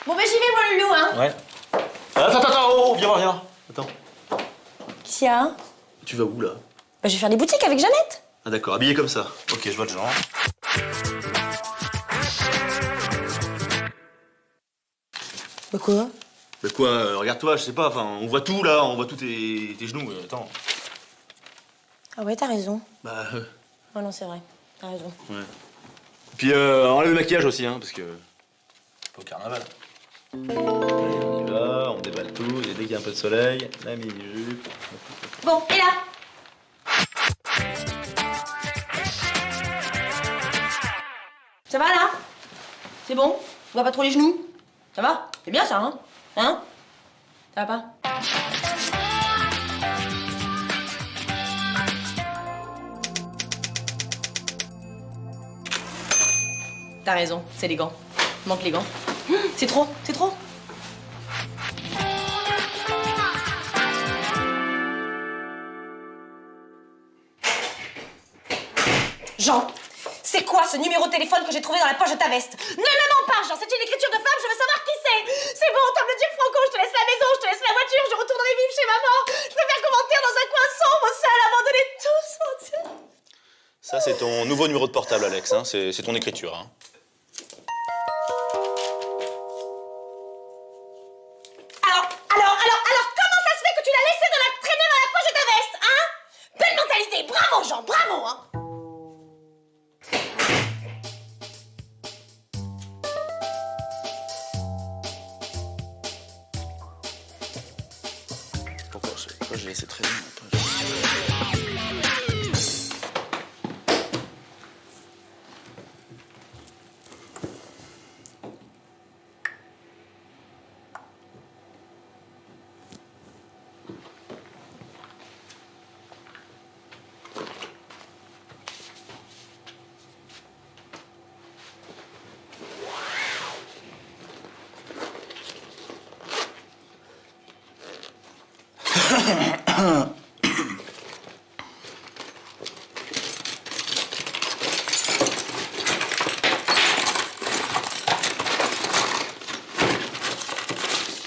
Bon, ben j'y vais, moi, le loup, hein. Ouais. Attends, oh, viens voir. Attends. Qu'est-ce qu'il y a, hein? Tu vas où, là? Bah, je vais faire des boutiques avec Jeannette. Ah d'accord, habillé comme ça. Ok, je vois le genre. Bah quoi? Mais quoi, regarde-toi, je sais pas, enfin, on voit tout, là, on voit tous tes genoux, attends. Ah ouais, t'as raison. Bah, Ouais, non, c'est vrai. T'as raison. ouais. Puis, enlève le maquillage aussi, hein, parce que... c'est pas au carnaval. Allez, on y va, on déballe tout, et dès qu'il y a un peu de soleil, la mini-jupe... Bon, et là? Ça va, là? C'est bon? On voit pas trop les genoux? Ça va? C'est bien, ça, hein? Hein? Ça va pas? T'as raison, c'est les gants. Manque les gants. C'est trop, c'est trop. Jean, c'est quoi ce numéro de téléphone que j'ai trouvé dans la poche de ta veste? Ne me mens pas, Jean, c'est une écriture de femme, je veux savoir qui c'est. C'est bon, t'as me le dire, Franco, je te laisse la maison, je te laisse la voiture, je retournerai vivre chez maman. Je préfère commenter dans un coin sombre, seul, abandonné de tous. Oh, Dieu. Ça, c'est ton nouveau numéro de portable, Alex, hein, c'est ton écriture, hein. Alors, comment ça se fait que tu l'as laissé traîner dans la poche de ta veste, hein? Belle mentalité, bravo, Jean, bravo, hein. Pourquoi j'ai laissé traîner ma poche?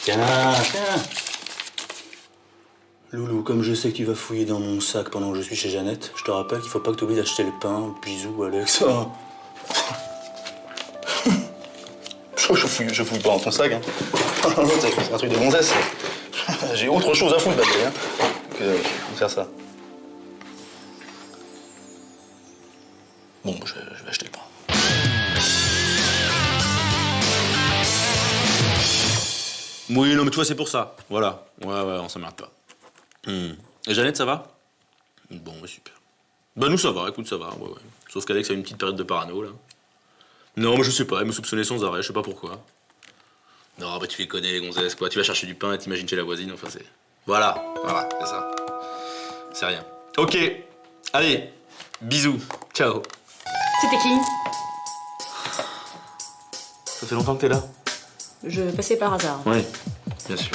Tiens. Loulou, comme je sais que tu vas fouiller dans mon sac pendant que je suis chez Jeannette, je te rappelle qu'il faut pas que tu oublies d'acheter le pain. Bisous, Alex. Oh. Je fouille pas dans ton sac, hein. C'est un truc de gonzesse. J'ai autre chose à foutre, hein, que faire ça. Bon, je vais acheter le pain. Oui, non, mais tu vois, c'est pour ça. Voilà. Ouais, on s'emmerde pas. Et Jeannette, ça va? Bon, bah, super. Bah, nous, ça va, écoute, ça va, ouais. Sauf qu'Alex a une petite période de parano, là. Non, mais je sais pas, elle me soupçonnait sans arrêt, je sais pas pourquoi. Non, bah, tu les connais, les gonzesses, quoi. Tu vas chercher du pain et t'imagines chez la voisine, enfin, c'est... Voilà, c'est ça. C'est rien. Ok, allez, bisous, ciao. C'était qui? Ça fait longtemps que t'es là? Je passais par hasard. Oui, bien sûr.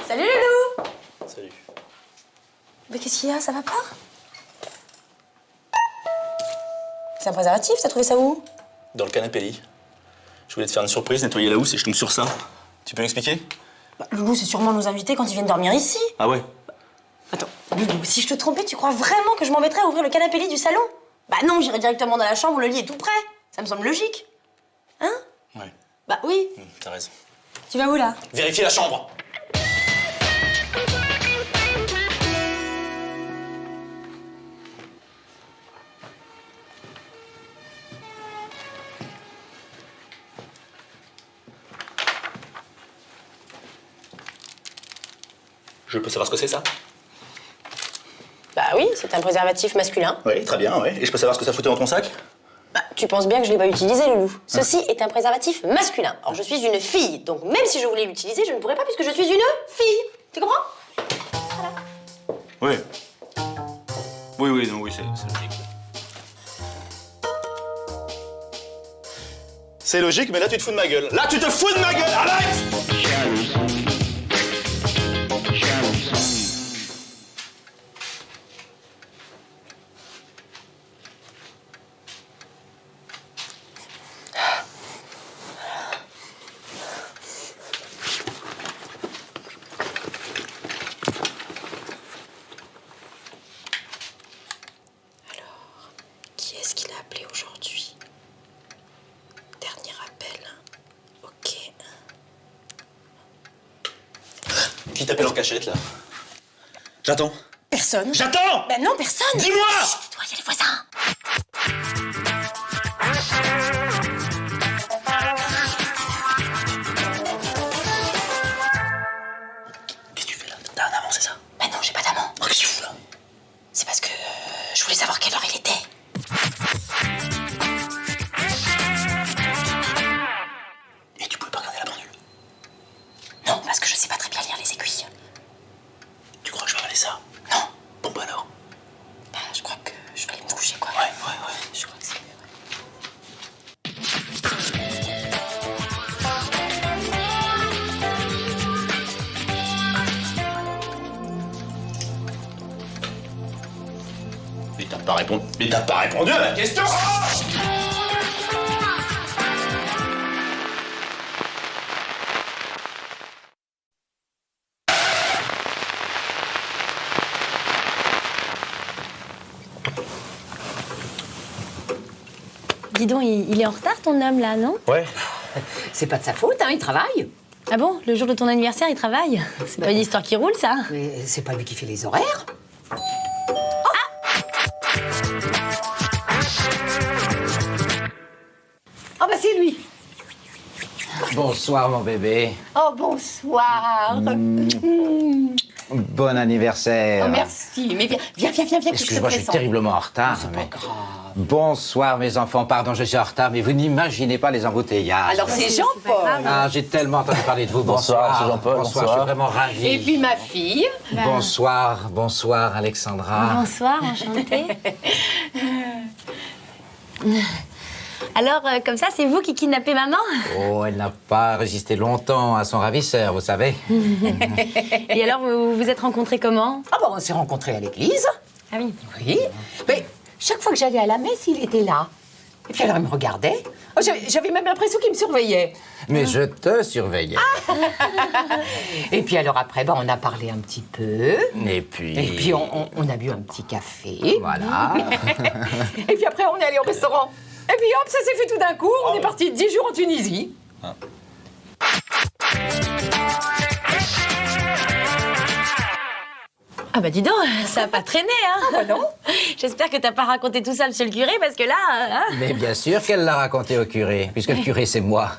Salut Loulou. Salut. Mais qu'est-ce qu'il y a? Ça va pas? C'est un préservatif, t'as trouvé ça où? Dans le canapé lit. Je voulais te faire une surprise, nettoyer la housse et je tombe sur ça. Tu peux m'expliquer? Bah, Loulou, c'est sûrement nos invités quand ils viennent dormir ici. Ah ouais? Attends, Loulou, si je te trompais, tu crois vraiment que je m'embêterais à ouvrir le canapé lit du salon? Bah non, j'irai directement dans la chambre où le lit est tout près. Ça me semble logique. Hein? Ouais. Bah oui. T'as raison. Tu vas où là? Vérifier la chambre. Je peux savoir ce que c'est, ça? Bah oui, c'est un préservatif masculin. Oui, très bien, oui. Et je peux savoir ce que ça foutait dans ton sac? Bah, tu penses bien que je l'ai pas utilisé, Loulou. Ceci est un préservatif masculin. Or, je suis une fille, donc même si je voulais l'utiliser, je ne pourrais pas puisque je suis une fille. Tu comprends? Oui. Oui, non, oui, c'est logique. C'est logique, mais là, tu te fous de ma gueule. Là, tu te fous de ma gueule, Alex! cachette, là. J'attends. Personne. J'attends! Ben non, personne. Dis-moi! Chut, toi, il y a les voisins. Qu'est-ce que tu fais là? T'as un amant, c'est ça? Ben non, j'ai pas d'amant. Oh, qu'est-ce que tu fous là? C'est parce que je voulais savoir quelle heure il était. Et tu pouvais pas regarder la pendule? Non, parce que je sais pas très bien lire les aiguilles. Tu crois que je vais regarder ça? Non. Bon, bah alors. Ben, je crois que je vais aller me coucher, quoi. Ouais. Je crois que c'est mieux. Mais t'as pas répondu à la question! Dis donc, il est en retard ton homme là, non? Ouais. C'est pas de sa faute, hein, il travaille. Ah bon? Le jour de ton anniversaire, il travaille? C'est pas une histoire qui roule, ça? Mais c'est pas lui qui fait les horaires. Ah bah c'est lui. Bonsoir mon bébé. Oh bonsoir. Bon anniversaire. Oh, merci. Mais viens que je te Excuse-moi, je suis présente. terriblement en retard. C'est pas mais- grave. Bonsoir mes enfants, pardon, je suis en retard, mais vous n'imaginez pas les embouteillages. Alors c'est Jean-Paul. Ah, j'ai tellement entendu parler de vous. Bonsoir, c'est Jean-Paul, Bonsoir, je suis vraiment ravi. Et puis ma fille. Bonsoir Alexandra. Bonsoir, enchantée. Alors, comme ça, c'est vous qui kidnappez maman? Oh, elle n'a pas résisté longtemps à son ravisseur, vous savez. Et alors, vous vous êtes rencontrés comment? Ah bon, on s'est rencontrés à l'église. Ah oui. Oui. Mais chaque fois que j'allais à la messe, il était là. Et puis alors il me regardait. Oh, j'avais même l'impression qu'il me surveillait. Mais je te surveillais. Et puis alors après, on a parlé un petit peu. Et puis... Et puis on a bu un petit café. Voilà. Et puis après, on est allé au restaurant. Et puis hop, ça s'est fait tout d'un coup. On est parti 10 jours en Tunisie. Ah bah dis donc, ça a pas traîné, hein? Ah bah non. J'espère que t'as pas raconté tout ça à monsieur le curé, parce que là... hein? Mais bien sûr qu'elle l'a raconté au curé, puisque le curé c'est moi.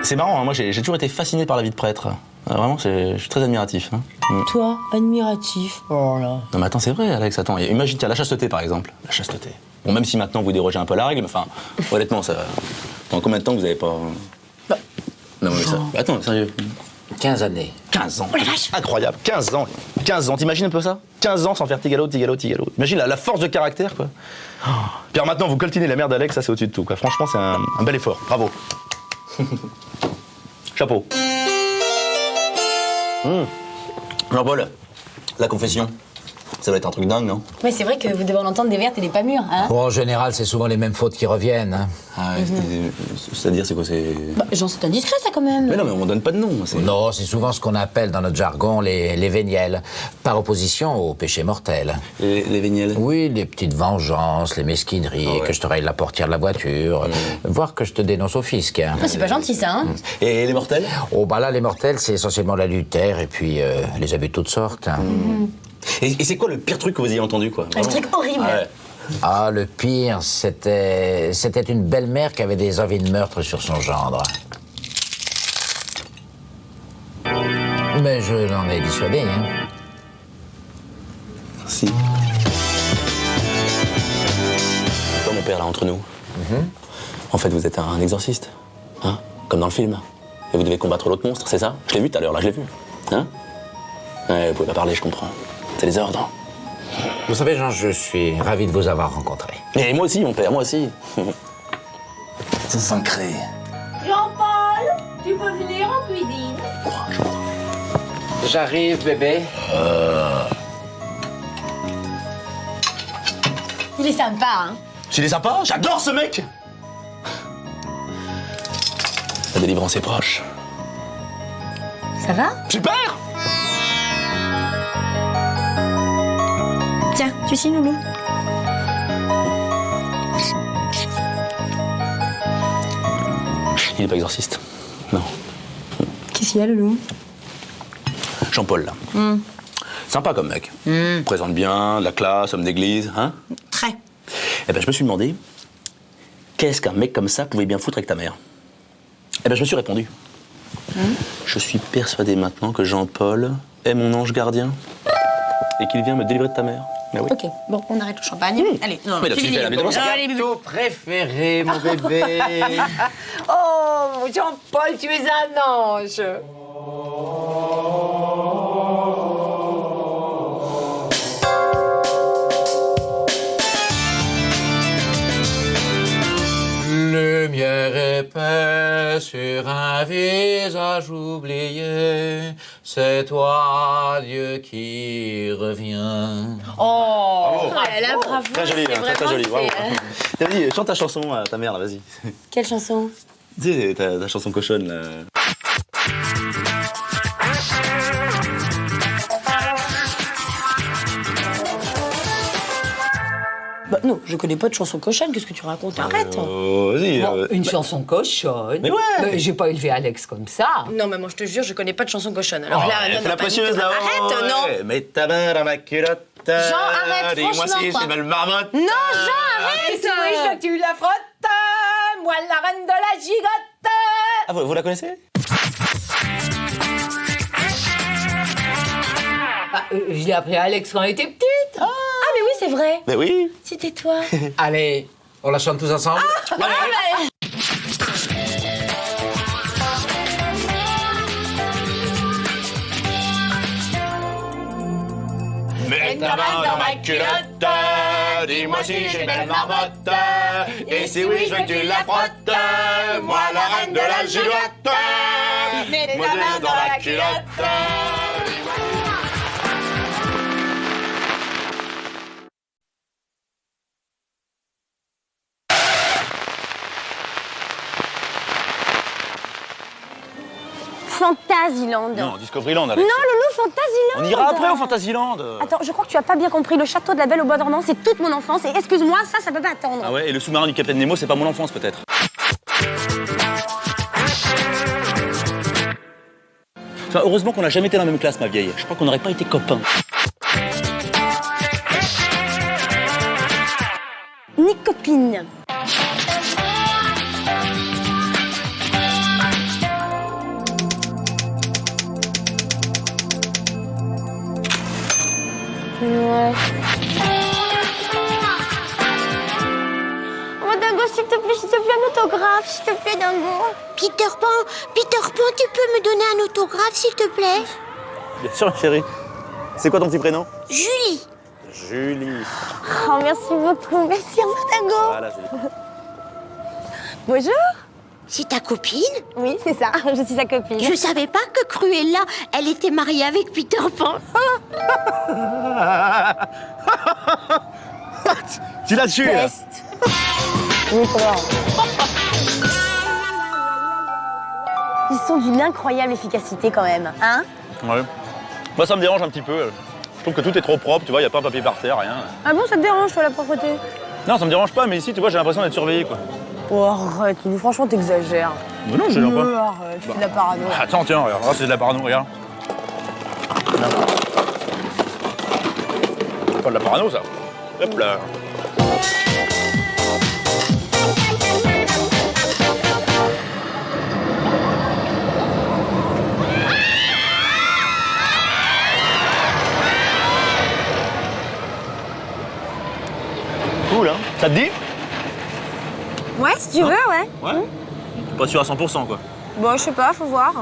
C'est marrant, hein, moi j'ai toujours été fasciné par la vie de prêtre. Vraiment, je suis très admiratif. Hein. Toi, admiratif. Oh là. Non mais attends, c'est vrai Alex, attends. Imagine, tiens, la chasteté par exemple. La chasteté. Bon, même si maintenant vous dérogez un peu à la règle, mais enfin, honnêtement, ça... Dans combien de temps vous avez pas... Non mais ça... Attends, sérieux. 15 années. 15 ans. Oh la vache. Incroyable, 15 ans. 15 ans, t'imagines un peu ça? 15 ans sans faire tigalo. Imagine la force de caractère, quoi. Oh. Puis alors maintenant, vous coltinez la mère d'Alex, ça c'est au-dessus de tout, quoi. Franchement, c'est un bel effort. Bravo. Chapeau. Jean-Paul, la confession, ça doit être un truc dingue, non? Mais c'est vrai que vous devez en entendre des vertes et des pas mûres, hein? Bon, en général, c'est souvent les mêmes fautes qui reviennent. Hein. Ah, c'est-à-dire, c'est quoi? C'est... Bah, j'en suis indiscret, ça, quand même. Mais non, mais on donne pas de nom. Non, c'est souvent ce qu'on appelle dans notre jargon les véniels, par opposition au péché mortel. Les véniels. Oui, les petites vengeances, les mesquineries, Ah ouais. que je te raye la portière de la voiture, voire que je te dénonce au fisc. Hein. Ah, c'est pas gentil, ça, hein? Et les mortels? Oh, bah là, les mortels, c'est essentiellement l'adultère et puis les abus de toutes sortes. Hein. Et c'est quoi le pire truc que vous ayez entendu, quoi? Un truc horrible. Ah ouais. Ah, le pire, c'était une belle-mère qui avait des envies de meurtre sur son gendre. Mais je l'en ai dissuadé, hein. Si. Toi, mon père, là, entre nous. En fait, vous êtes un exorciste. Hein? Comme dans le film. Et vous devez combattre l'autre monstre, c'est ça? Je l'ai vu tout à l'heure, là, je l'ai vu. Hein? Ouais, vous pouvez pas parler, je comprends. C'est les ordres. Vous savez, Jean, je suis ravi de vous avoir rencontré. Et moi aussi, mon père, moi aussi. C'est sacré. Jean-Paul, tu peux venir en cuisine? J'arrive, bébé. Il est sympa, hein? Il est sympa, j'adore ce mec. La délivrance est proche. Ça va? Super! Tiens, tu signes, Loulou. Il est pas exorciste. Non. Qu'est-ce qu'il y a, Loulou? Jean-Paul, là. Sympa comme mec. Présente bien, de la classe, homme d'église, hein? Très. Eh ben, je me suis demandé, qu'est-ce qu'un mec comme ça pouvait bien foutre avec ta mère? Eh ben, je me suis répondu. Je suis persuadé maintenant que Jean-Paul est mon ange gardien et qu'il vient me délivrer de ta mère. Mais oui. Ok, bon, on arrête le champagne. Allez, non, Mais là, c'est tu fini. fais la météo, ça. Allez, bébé. Ton préféré, mon bébé. Oh, Jean-Paul, tu es un ange. Lumière épaisse sur un visage oublié, c'est toi, Dieu, qui revient. Oh, là, bravo. Très joli, c'est hein, très vraiment, joli, bravo. c'est, Vas-y, chante ta chanson à ta mère, là, vas-y. Quelle chanson? Tu sais, ta chanson cochonne, là. Bah non, je connais pas de chanson cochonne, qu'est-ce que tu racontes? Arrête. Oh, vas-y. bon, une chanson cochonne. Mais ouais. J'ai pas élevé Alex comme ça. Non, mais moi, je te jure, je connais pas de chanson cochonne. Alors là, Elle non, fait non, la pas du précieuse, tout. là. Arrête, non. Ouais. Mets ta main dans ma culotte. Jean, arrête, Dis-moi franchement, si quoi. j'ai belle marmotte. Non, Jean, arrête. Et si oui, je veux que tu la frottes, moi la reine de la gigotte. Ah, vous la connaissez? Je l'ai appris à Alex quand elle était petite. Ah, mais oui, c'est vrai. Ben oui. C'était toi. Allez, on la chante tous ensemble. Mets ta main dans ma culotte, dis-moi si j'ai belle marmotte, et si oui, je veux que tu la frottes, moi la reine de la gigotte. Mets ta main dans la culotte. Fantasyland. Non, Discoveryland, Non, Alex. Loulou, Fantasyland. On ira après au Fantasyland. Attends, je crois que tu as pas bien compris. Le château de la Belle au Bois dormant, c'est toute mon enfance. Et excuse-moi, ça peut pas attendre. Ah ouais, et le sous-marin du Capitaine Nemo, c'est pas mon enfance, peut-être. Enfin, heureusement qu'on n'a jamais été dans la même classe, ma vieille. Je crois qu'on n'aurait pas été copains. Ni copine. Ouais. Oh, Dingo, s'il te plaît, un autographe, s'il te plaît, Dingo. Peter Pan, tu peux me donner un autographe, s'il te plaît? Bien sûr, chérie. C'est quoi ton petit prénom? Julie. Julie. Oh, merci beaucoup. Merci, au revoir, Dingo. Voilà, Julie. Bonjour. C'est ta copine? Oui, c'est ça. Je suis sa copine. Je savais pas que Cruella, elle était mariée avec Peter Pan. Tu l'as tué, là. Peste. Oui, c'est vrai. Ils sont d'une incroyable efficacité quand même, hein? Ouais. Moi, ça me dérange un petit peu. Je trouve que tout est trop propre, tu vois, il n'y a pas un papier par terre, rien. Ah bon, ça te dérange, toi, la propreté? Non, ça me dérange pas, mais ici, tu vois, j'ai l'impression d'être surveillé, quoi. Oh, arrête, franchement, t'exagères. Mais non, j'ai l'air pas. Arrête, tu fais de la parano. Attends, tiens, regarde, là, c'est de la parano, regarde. Là. C'est pas de la parano, ça. Hop là. Cool, hein? Ça te dit? Ouais, si tu veux, ouais. Ouais. Pas sûr à 100%, quoi. Bon, je sais pas, faut voir.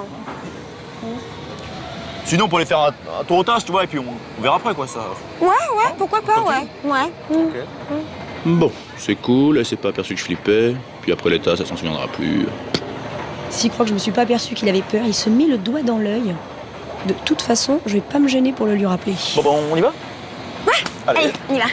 Sinon, on pourrait faire un tour au tas, tu vois, et puis on verra après, quoi, ça. Ouais, pourquoi pas, ouais. Ouais. Bon, c'est cool, elle s'est pas aperçue que je flippais. Puis après l'état, ça s'en souviendra plus. S'il croit que je me suis pas aperçu qu'il avait peur, il se met le doigt dans l'œil. De toute façon, je vais pas me gêner pour le lui rappeler. Bon, on y va? Ouais. Allez. Allez, on y va.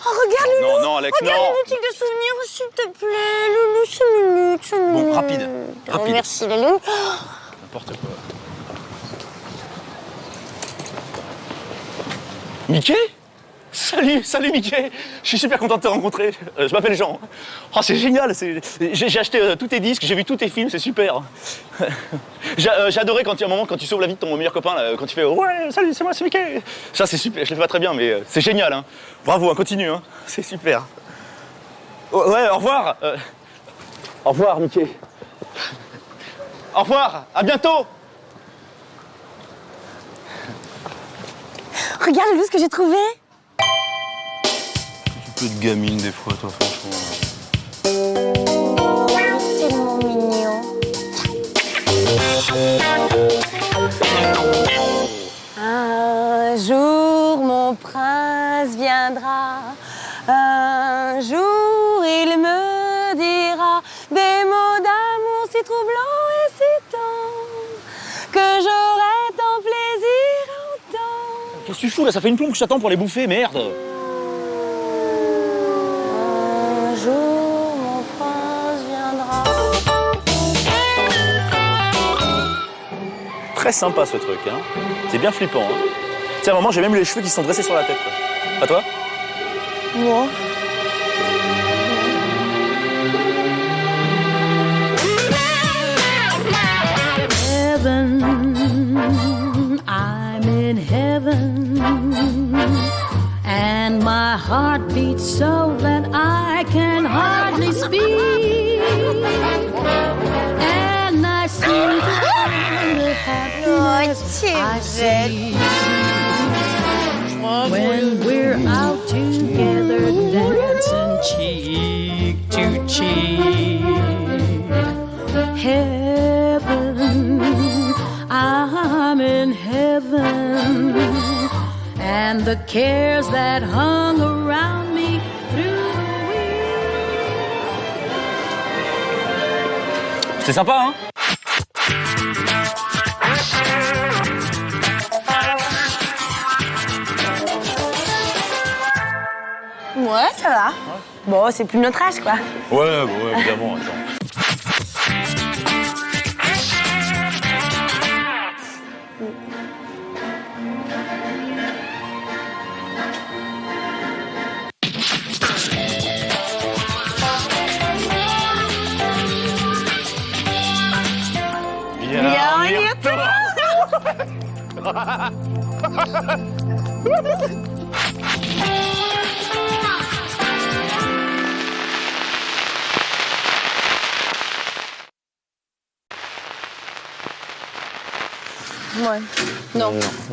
Oh, regarde, Loulou. Non, Alex, Regarde non. une boutique de souvenirs, s'il te plaît. Loulou, 5 minutes, 5 minutes. Bon, rapide. Rapide. Merci, Loulou. N'importe quoi. Mickey? Salut Mickey. Je suis super content de te rencontrer. Je m'appelle Jean. Oh, c'est génial. J'ai acheté tous tes disques, j'ai vu tous tes films, c'est super. J'ai adoré quand il y a un moment quand tu sauves la vie de ton meilleur copain, là, quand tu fais ouais, salut, c'est moi, c'est Mickey. Ça, c'est super. Je le fais pas très bien, mais c'est génial. Hein. Bravo, hein, continue. Hein. C'est super. Oh, ouais, au revoir. Au revoir, Mickey. Au revoir. À bientôt. Regarde, Loulou, ce que j'ai trouvé. Tu peux de gamine des fois, toi, franchement. Tellement mignon. Un jour, mon prince viendra. Un jour, il me dira des mots d'amour si troublants et si tendres que j'aurai tant plaisir à entendre. Qu'est-ce que tu fous là? Ça fait une plombe que je t'attends pour les bouffer, merde! Un jour, mon prince viendra. Très sympa ce truc, hein. C'est bien flippant, hein. Tu sais, à un moment, j'ai même eu les cheveux qui se sont dressés sur la tête, quoi. Pas toi? Moi. Heaven, I'm in heaven, and my heart beats so that I can hardly speak, and I seem to find the happiness I see when we're out together dancing cheek to cheek. Heaven, I'm in heaven, and the cares that hung around me through the week. C'est sympa, hein? Ouais, ça va. Bon, c'est plus notre âge, quoi. Ouais, évidemment, attends. Ouais. Non,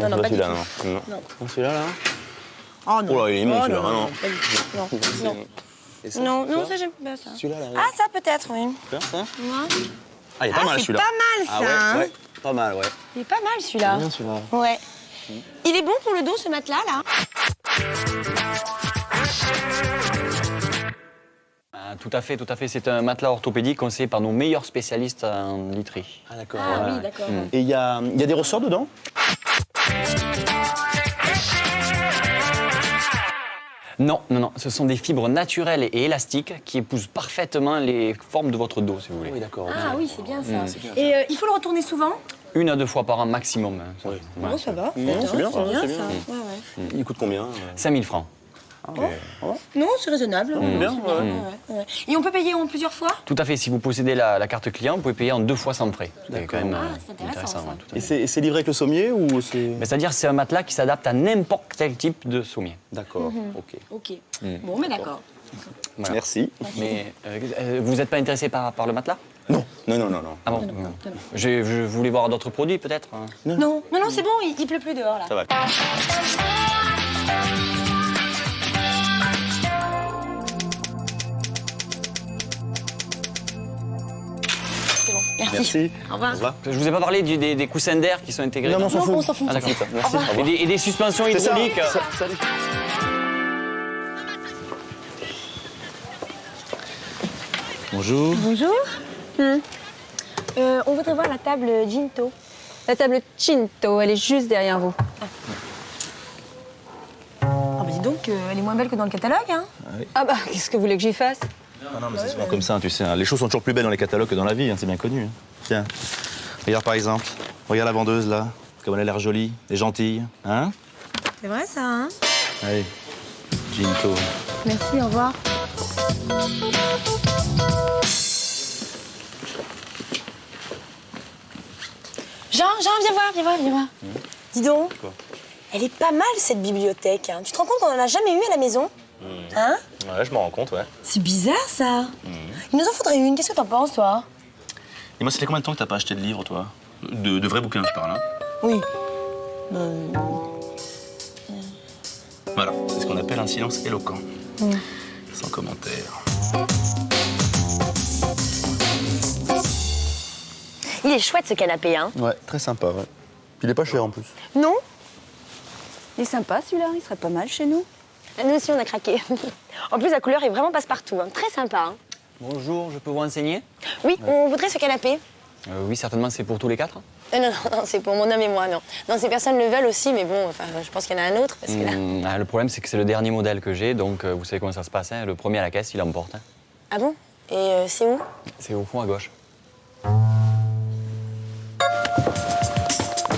non, pas du tout. Non. Celui-là, là? Oh non. Oh là, il est immense, Oh, celui-là. non, Non. pas du tout. Non, non. Et ça, Non, tu non, vois? ça j'aime pas ça. Celui-là, là. Ah, ça peut-être, oui. Regarde ça. Ouais. Ah, il est pas mal, c'est celui-là. pas mal ça. Ah ouais, hein. ouais. Pas mal, ouais. Il est pas mal celui-là. Bien, celui-là. Ouais. Il est bon pour le dos ce matelas là. Tout à fait. C'est un matelas orthopédique conseillé par nos meilleurs spécialistes en literie. Ah, d'accord. Ah ouais. oui, d'accord. Et il y a des ressorts dedans? Non, ce sont des fibres naturelles et élastiques qui épousent parfaitement les formes de votre dos, si vous voulez. Oui, d'accord. Ah oui, c'est bien ça. Et il faut le retourner souvent? 1 à 2 fois par an maximum. Hein, ça. Oui. Ouais. Oh, ça va. Non, c'est bien, c'est bien c'est ça. bien. Ouais. Il coûte combien? 5 000 francs. Non, c'est raisonnable. Bien, Ouais. Et on peut payer en plusieurs fois? Tout à fait, si vous possédez la carte client, vous pouvez payer en 2 fois sans frais. C'est quand même c'est intéressant, ça. ouais, tout à fait. Et c'est livré avec le sommier ou c'est... Mais c'est-à-dire c'est un matelas qui s'adapte à n'importe quel type de sommier. D'accord, ok. Ok. Bon, mais d'accord. Voilà. Merci. Mais vous n'êtes pas intéressé par le matelas? Non. Ah bon, je voulais voir d'autres produits peut-être. Hein. Non, c'est bon, il pleut plus dehors là. Ça va. C'est bon. Merci. Au revoir. Au revoir. Je vous ai pas parlé des coussins d'air qui sont intégrés. Non, on s'en fout. on s'en fout. Ah, d'accord. Merci. Au revoir. Et des suspensions C'est ça. hydrauliques. Salut. Bonjour. Bonjour. On voudrait voir la table Ginto. La table Cinto, elle est juste derrière vous. Ah bah dis donc, elle est moins belle que dans le catalogue, hein. Ah bah, qu'est-ce que vous voulez que j'y fasse? Ah non, mais c'est souvent comme ça, tu sais. Hein. Les choses sont toujours plus belles dans les catalogues que dans la vie, hein, c'est bien connu. Hein. Tiens, regarde par exemple. Regarde la vendeuse, là. Comme elle a l'air jolie et gentille. Hein? C'est vrai ça, hein? Allez, Ginto. Merci, au revoir. Jean, viens voir. Dis donc, elle est pas mal cette bibliothèque. Hein. Tu te rends compte qu'on en a jamais eu à la maison? Hein? Ouais, je m'en rends compte, ouais. C'est bizarre ça. Il nous en faudrait une. Qu'est-ce que t'en penses, toi? Et moi, ça fait combien de temps que t'as pas acheté de livres, toi? De vrais bouquins, je parle, hein? Oui. Voilà, c'est ce qu'on appelle un silence éloquent. Sans commentaire. Il est chouette ce canapé, hein? Ouais, très sympa, ouais. Puis il est pas cher en plus. Non? Il est sympa celui-là, il serait pas mal chez nous. Nous aussi, on a craqué. En plus, la couleur est vraiment passe-partout, hein. Très sympa, hein. Bonjour, je peux vous renseigner? Oui, on voudrait ce canapé. Oui, certainement, c'est pour tous les 4. Non, c'est pour mon homme et moi, non. Non, ces personnes le veulent aussi, mais bon, enfin, je pense qu'il y en a un autre, parce que là... Le problème, c'est que c'est le dernier modèle que j'ai, donc vous savez comment ça se passe, hein, le premier à la caisse, il emporte. Hein. Ah bon? Et c'est où? C'est au fond à gauche.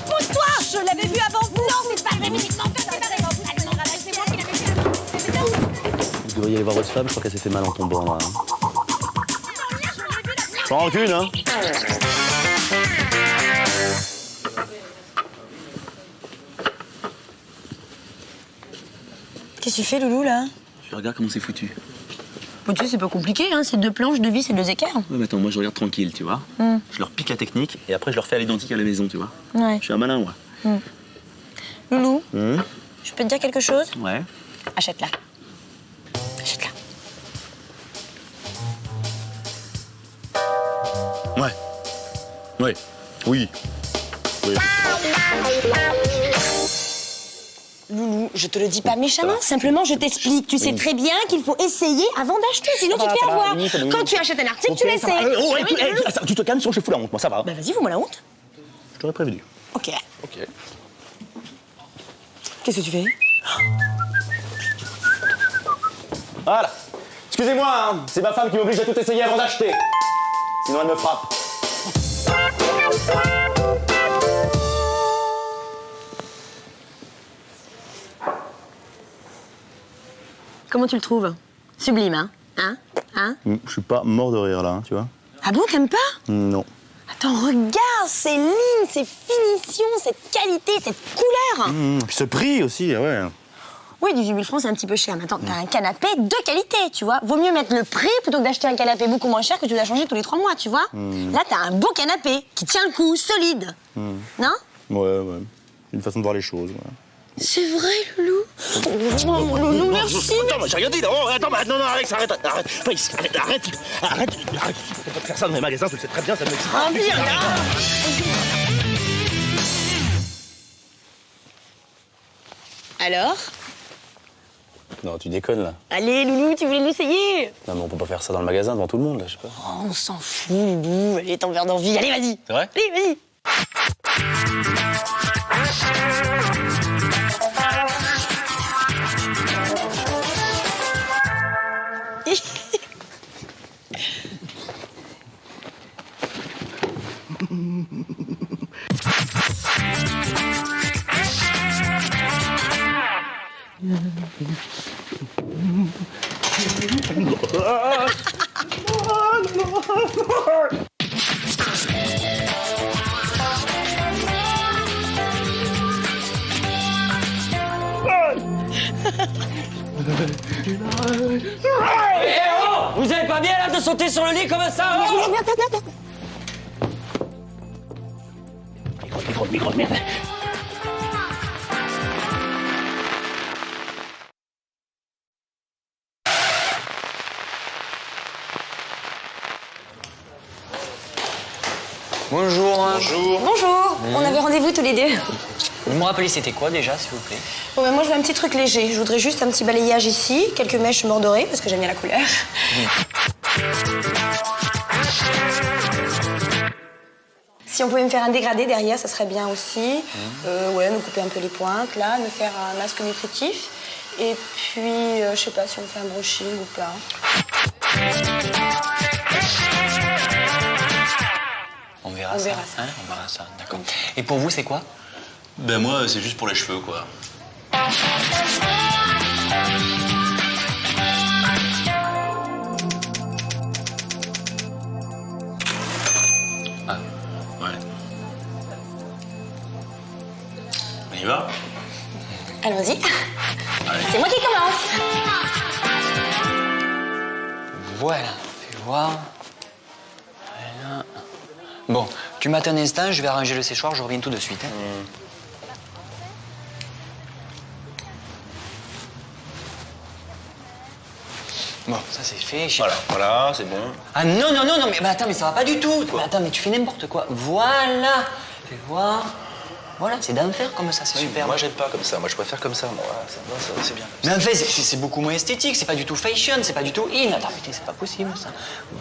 Pousse-toi! Je l'avais vu avant vous! Non, c'est pas vrai, uniquement toi, c'est pas vrai! C'est moi qui l'avais vu! Vous devriez aller voir votre femme, je crois qu'elle s'est fait mal en tombant, là. Sans rancune, hein? Qu'est-ce que tu fais, Loulou, là? Je regarde comment c'est foutu. Bon, tu sais, c'est pas compliqué, hein. C'est 2 planches, 2 vis et 2 équerres. Ouais, mais attends, moi, je regarde tranquille, tu vois. Je leur pique la technique et après, je leur fais à l'identique à la maison, tu vois. Ouais. Je suis un malin, moi. Loulou, je peux te dire quelque chose? Ouais. Achète-la. Achète-la. Ouais. Ouais. Oui. Oui. Loulou, je te le dis pas méchamment, simplement je t'explique. Tu sais très bien qu'il faut essayer avant d'acheter, sinon tu te fais avoir. Quand tu achètes un article, tu l'essaies. Oh, tu te calmes, sinon je fous la honte, moi, ça va. Bah vas-y, fous-moi la honte. Je t'aurais prévenu. Ok. Ok. Qu'est-ce que tu fais? Voilà. Excusez-moi, hein, c'est ma femme qui m'oblige à tout essayer avant d'acheter. Sinon, elle me frappe. Comment tu le trouves? Sublime, hein? Hein? Je suis pas mort de rire, là, hein, tu vois. Ah bon, t'aimes pas? Non. Attends, regarde, ces lignes, ces finitions, cette qualité, cette couleur. Puis ce prix aussi, ouais. Oui, 18 000 francs, c'est un petit peu cher. Mais attends, t'as un canapé de qualité, tu vois. Vaut mieux mettre le prix plutôt que d'acheter un canapé beaucoup moins cher que tu dois changer tous les 3 mois, tu vois. Là, t'as un beau canapé qui tient le coup, solide. Non? Ouais. Une façon de voir les choses, ouais. C'est vrai, Loulou. Oh, Loulou, merci. Attends, j'ai rien dit, non, attends, non, Alex, arrête, pas ici, arrête, tu peux pas faire ça dans les magasins, tu le sais très bien, ça me excite. Ah, bien, Alors? Non, tu déconnes, là. Allez, Loulou, tu voulais l'essayer? Non, mais on peut pas faire ça dans le magasin, devant tout le monde, là, je sais pas. Oh, on s'en fout, Loulou. Allez, t'en verre d'envie. Allez, vas-y. C'est vrai? Allez, vas-y. Vous avez pas bien là de sauter sur le lit comme ça? Micro, merde. Bonjour. Bonjour. On avait rendez-vous tous les deux. Vous me rappelez c'était quoi déjà, s'il vous plaît? Bon, ben moi, je veux un petit truc léger. Je voudrais juste un petit balayage ici, quelques mèches mordorées, parce que j'aime bien la couleur. Si on pouvait me faire un dégradé derrière, ça serait bien aussi. Ouais, me couper un peu les pointes, là, me faire un masque nutritif. Et puis, je sais pas si on fait un brushing ou pas. On verra On ça. verra ça. Hein, on verra ça, d'accord. Et pour vous, c'est quoi? Ben moi, c'est juste pour les cheveux, quoi. Ah. Ouais. On y va? Allons-y. Allez. C'est moi qui commence. Voilà, fais voir. Voilà. Bon, tu m'attends un instant, je vais arranger le séchoir, je reviens tout de suite. Hein. Bon, ça c'est fait. Voilà, c'est bon. Ah non, non, non, non, mais attends, mais ça va pas du tout. Mais attends, mais tu fais n'importe quoi. Voilà. Fais voir. Voilà, c'est d'enfer comme ça, c'est super. Moi, j'aime pas comme ça. Moi, je préfère comme ça. Moi, c'est bien. Mais en fait, c'est beaucoup moins esthétique, c'est pas du tout fashion, c'est pas du tout in. Attends, putain, c'est pas possible ça.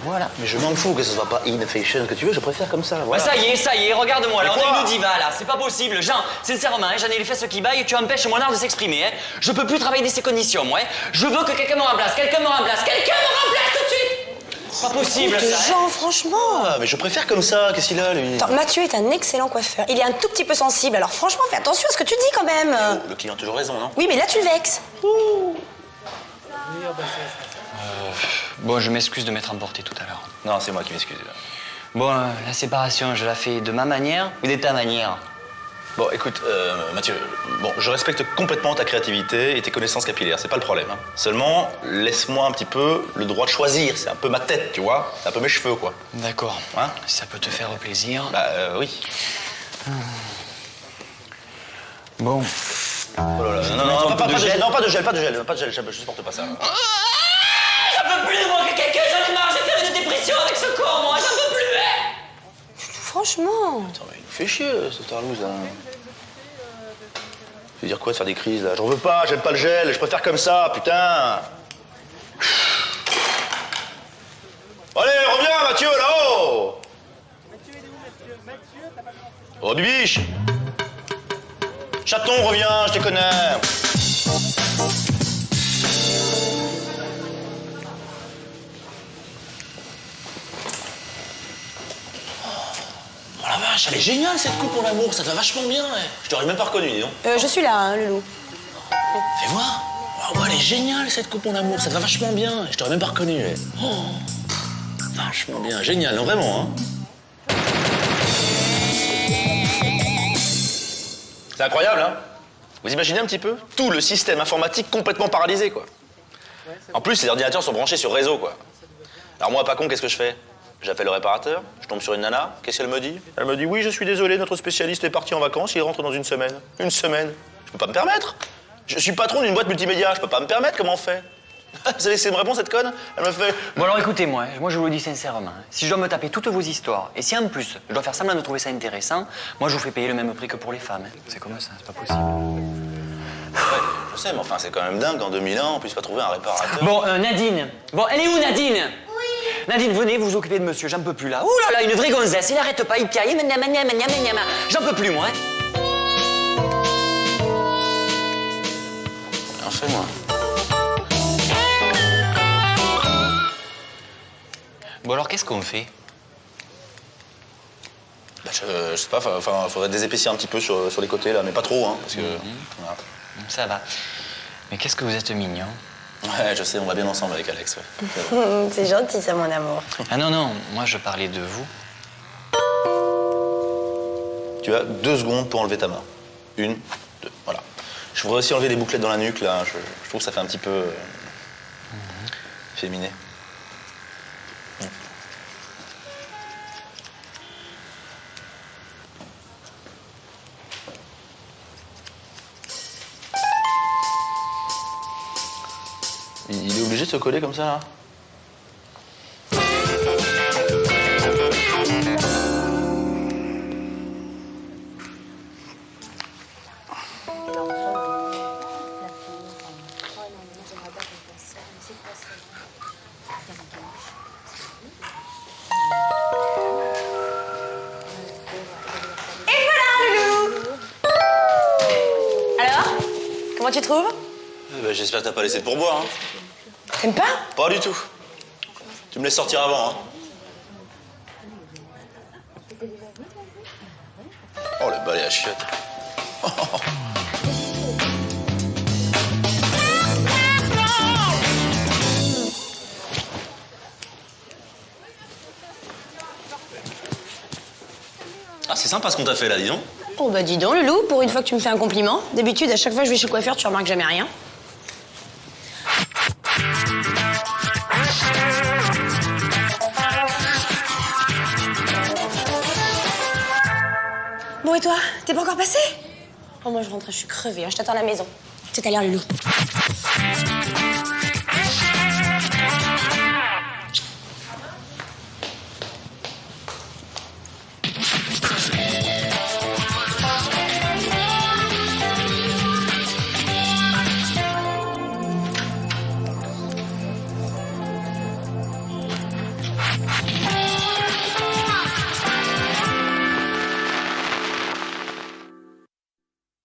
Voilà. Mais je m'en fous que ce soit pas in fashion que tu veux. Je préfère comme ça. Voilà. Bah ça y est, regarde-moi, là, Mais on quoi est une diva, là, c'est pas possible. Jean, sincèrement, hein, j'en ai les fesses qui baillent, tu empêches mon art de s'exprimer, hein. Je peux plus travailler dans ces conditions, moi, hein. Je veux que quelqu'un me remplace, tout de suite. C'est pas possible, ça. Hein. Jean, franchement. Ah, mais je préfère comme ça. Qu'est-ce qu'il a, lui? Attends, Mathieu est un excellent coiffeur. Il est un tout petit peu sensible, alors franchement, fais attention à ce que tu dis quand même. Le client a toujours raison, non? Oui, mais là, tu le vexes. Bon, je m'excuse de m'être emporté tout à l'heure. Non, c'est moi qui m'excuse. Bon, la séparation, je la fais de ma manière ou de ta manière? Bon, écoute, Mathieu, bon, je respecte complètement ta créativité et tes connaissances capillaires, c'est pas le problème. Hein. Seulement, laisse-moi un petit peu le droit de choisir. C'est un peu ma tête, tu vois. C'est un peu mes cheveux, quoi. D'accord. Hein? Si ça peut te faire plaisir. Bah, oui. Bon. Oh là là, non, pas de gel, je supporte pas ça. J'en peux plus, moi, que quelqu'un, j'en ai marre, j'ai fait une dépression avec ce corps, moi, j'en peux plus, hein. Franchement. Attends, mais il nous fait chier, ce tarlouse, là. Tu veux dire quoi de faire des crises, là? J'en veux pas, j'aime pas le gel, je préfère comme ça, putain. Allez, reviens, Mathieu, là-haut. Oh, Bibiche. Chaton, reviens, je te connais. Oh la vache, elle est géniale cette coupe pour l'amour, ça te va vachement bien. Ouais. Je t'aurais même pas reconnu, dis donc. Je suis là, hein, Loulou. Fais voir. Oh, elle est géniale cette coupe pour l'amour, ça te va vachement bien. Je t'aurais même pas reconnu. Ouais. Oh, vachement bien, génial, non, vraiment. Hein. C'est incroyable, hein? Vous imaginez un petit peu? Tout le système informatique complètement paralysé, quoi. En plus, les ordinateurs sont branchés sur réseau, quoi. Alors moi, pas con, qu'est-ce que je fais? J'appelle le réparateur, je tombe sur une nana, qu'est-ce qu'elle me dit? Elle me dit, oui, je suis désolé, notre spécialiste est parti en vacances, il rentre dans une semaine. Une semaine? Je peux pas me permettre. Je suis patron d'une boîte multimédia, je peux pas me permettre, comment on fait? Vous savez, c'est me répond cette conne? Elle me fait... Bon alors écoutez-moi, moi je vous le dis sincèrement, hein. Si je dois me taper toutes vos histoires, et si en plus je dois faire semblant de trouver ça intéressant, moi je vous fais payer le même prix que pour les femmes. Hein. C'est comme ça, c'est pas possible. Ouais, je sais, mais enfin, c'est quand même dingue qu'en 2001, on puisse pas trouver un réparateur. Bon, Nadine. Bon, elle est où Nadine? Oui. Nadine, venez vous occuper de monsieur, j'en peux plus là. Ouh là là, une vraie gonzesse, il arrête pas, il caille, j'en peux plus moi. Hein. En fait, moi. Bon alors qu'est-ce qu'on fait? Bah, je sais pas, enfin, faudrait désépaissir un petit peu sur les côtés là, mais pas trop, hein, parce que... Voilà. Ça va. Mais qu'est-ce que vous êtes mignon. Ouais, je sais, on va bien ensemble avec Alex, ouais. C'est gentil, ça, mon amour. Ah non, non, moi je parlais de vous. Tu as 2 secondes pour enlever ta main. 1, 2, voilà. Je voudrais aussi enlever les bouclettes dans la nuque, là. Je trouve que ça fait un petit peu... féminé. Il est obligé de se coller comme ça, là? Alors, comment tu trouves? bah, j'espère que t'as pas laissé de pourboire, hein. T'aimes pas? Pas du tout. Tu me laisses sortir avant, hein. Oh, le balai à chiottes. Ah, c'est sympa ce qu'on t'a fait là, dis donc. Oh bah dis donc, Loulou, pour une fois que tu me fais un compliment. D'habitude, à chaque fois que je vais chez le coiffeur, tu remarques jamais rien. Bon, et toi? T'es pas encore passé? Oh, moi, je rentre, je suis crevée, hein. Je t'attends à la maison. Tout à l'heure, Loulou.